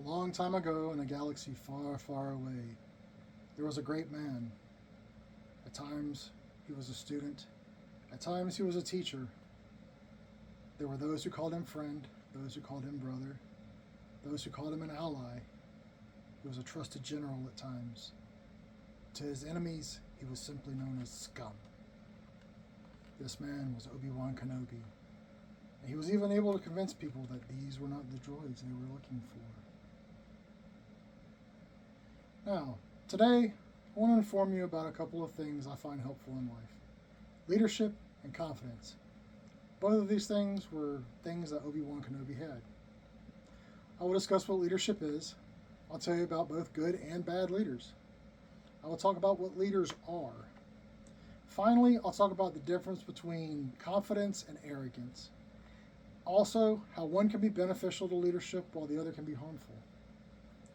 long time ago in a galaxy far, far away, there was a great man. At times, he was a student. At times, he was a teacher. There were those who called him friend, those who called him brother, those who called him an ally. He was a trusted general at times. To his enemies, he was simply known as scum. This man was Obi-Wan Kenobi. And he was even able to convince people that these were not the droids they were looking for. Now, today, I want to inform you about a couple of things I find helpful in life. Leadership and confidence. Both of these things were things that Obi-Wan Kenobi had. I will discuss what leadership is. I'll tell you about both good and bad leaders. I will talk about what leaders are. Finally, I'll talk about the difference between confidence and arrogance. Also, how one can be beneficial to leadership while the other can be harmful.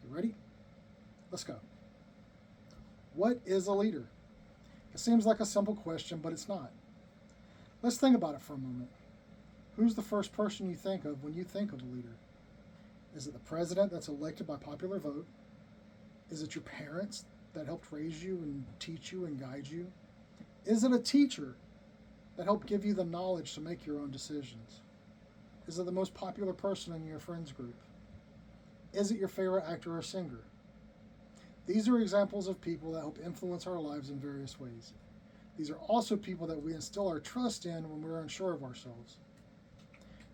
You ready? Let's go. What is a leader? It seems like a simple question, but it's not. Let's think about it for a moment. Who's the first person you think of when you think of a leader? Is it the president that's elected by popular vote? Is it your parents that helped raise you and teach you and guide you? Is it a teacher that helped give you the knowledge to make your own decisions? Is it the most popular person in your friends group? Is it your favorite actor or singer? These are examples of people that help influence our lives in various ways. These are also people that we instill our trust in when we're unsure of ourselves.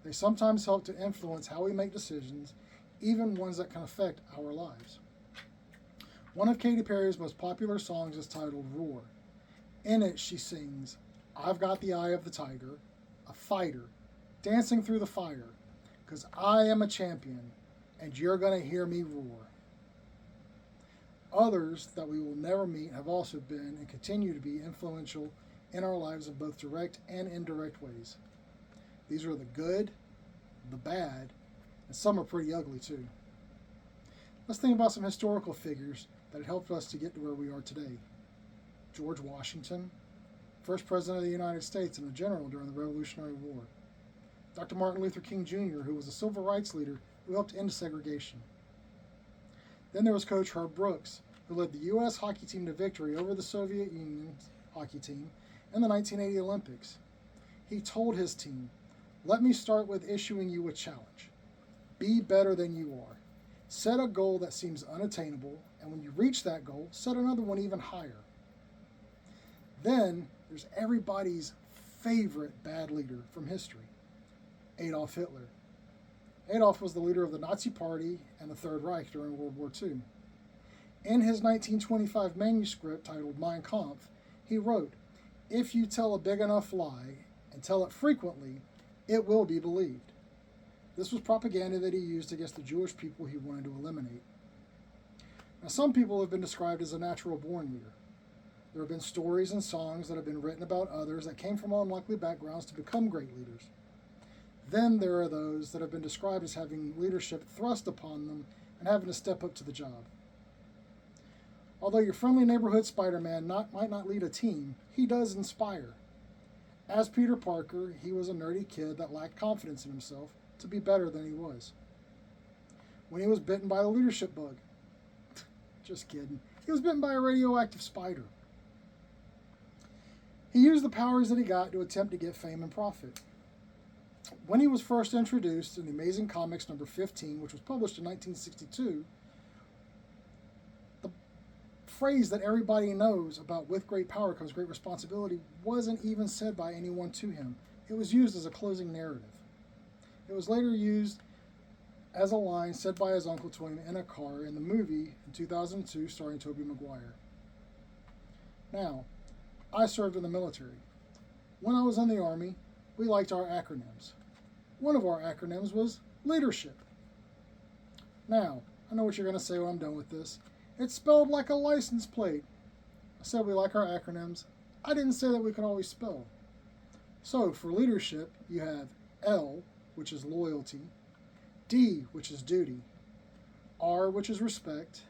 They sometimes help to influence how we make decisions, even ones that can affect our lives. One of Katy Perry's most popular songs is titled Roar. In it, she sings, "I've got the eye of the tiger, a fighter, dancing through the fire, 'cause I am a champion, and you're gonna hear me roar." Others that we will never meet have also been and continue to be influential in our lives in both direct and indirect ways. These are the good, the bad, and some are pretty ugly too. Let's think about some historical figures that helped us to get to where we are today. George Washington, first president of the United States and a general during the Revolutionary War. Dr. Martin Luther King Jr., who was a civil rights leader who helped end segregation. Then there was Coach Herb Brooks, who led the U.S. hockey team to victory over the Soviet Union's hockey team in the 1980 Olympics. He told his team, "Let me start with issuing you a challenge. Be better than you are. Set a goal that seems unattainable, and when you reach that goal, set another one even higher." Then there's everybody's favorite bad leader from history, Adolf Hitler. Adolf was the leader of the Nazi Party and the Third Reich during World War II. In his 1925 manuscript titled Mein Kampf, he wrote, "If you tell a big enough lie and tell it frequently, it will be believed." This was propaganda that he used against the Jewish people he wanted to eliminate. Now, some people have been described as a natural born leader. There have been stories and songs that have been written about others that came from unlikely backgrounds to become great leaders. Then there are those that have been described as having leadership thrust upon them and having to step up to the job. Although your friendly neighborhood Spider-Man might not lead a team, he does inspire. As Peter Parker, he was a nerdy kid that lacked confidence in himself to be better than he was. When he was bitten by the leadership bug, just kidding, he was bitten by a radioactive spider. He used the powers that he got to attempt to get fame and profit. When he was first introduced in the Amazing Comics number 15, which was published in 1962, the phrase that everybody knows about "with great power comes great responsibility" wasn't even said by anyone to him. It was used as a closing narrative. It was later used as a line said by his uncle to him in a car in the movie in 2002 starring Tobey Maguire. Now, I served in the military. When I was in the Army, we liked our acronyms. One of our acronyms was leadership. Now, I know what you're going to say when I'm done with this. It's spelled like a license plate. I said we like our acronyms. I didn't say that we could always spell. So, for leadership, you have L, which is loyalty, D, which is duty, R, which is respect,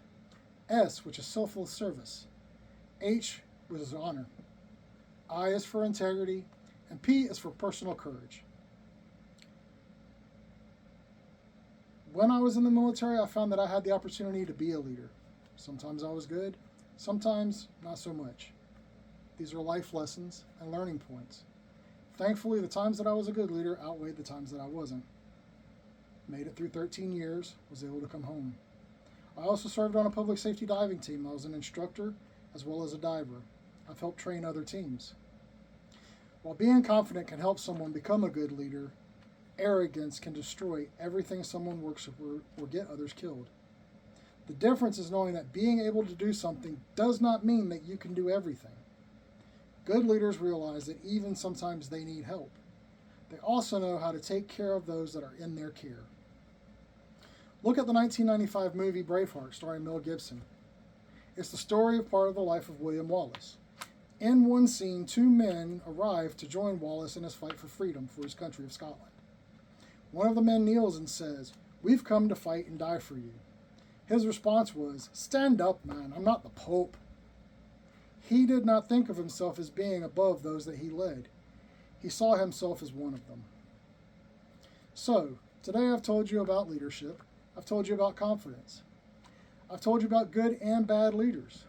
S, which is selfless service, H, which is honor, I is for integrity, and P is for personal courage. When I was in the military, I found that I had the opportunity to be a leader. Sometimes I was good, sometimes not so much. These are life lessons and learning points. Thankfully, the times that I was a good leader outweighed the times that I wasn't. Made it through 13 years, was able to come home. I also served on a public safety diving team. I was an instructor as well as a diver. I've helped train other teams. While being confident can help someone become a good leader, arrogance can destroy everything someone works for or get others killed. The difference is knowing that being able to do something does not mean that you can do everything. Good leaders realize that even sometimes they need help. They also know how to take care of those that are in their care. Look at the 1995 movie Braveheart, starring Mel Gibson. It's the story of part of the life of William Wallace. In one scene, two men arrive to join Wallace in his fight for freedom for his country of Scotland. One of the men kneels and says, "We've come to fight and die for you." His response was, "Stand up, man, I'm not the Pope." He did not think of himself as being above those that he led. He saw himself as one of them. So, today I've told you about leadership. I've told you about confidence. I've told you about good and bad leaders.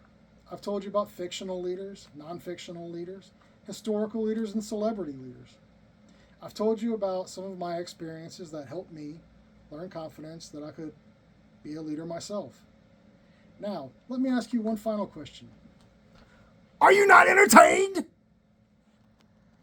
I've told you about fictional leaders, non-fictional leaders, historical leaders, and celebrity leaders. I've told you about some of my experiences that helped me learn confidence that I could be a leader myself. Now, let me ask you one final question. Are you not entertained?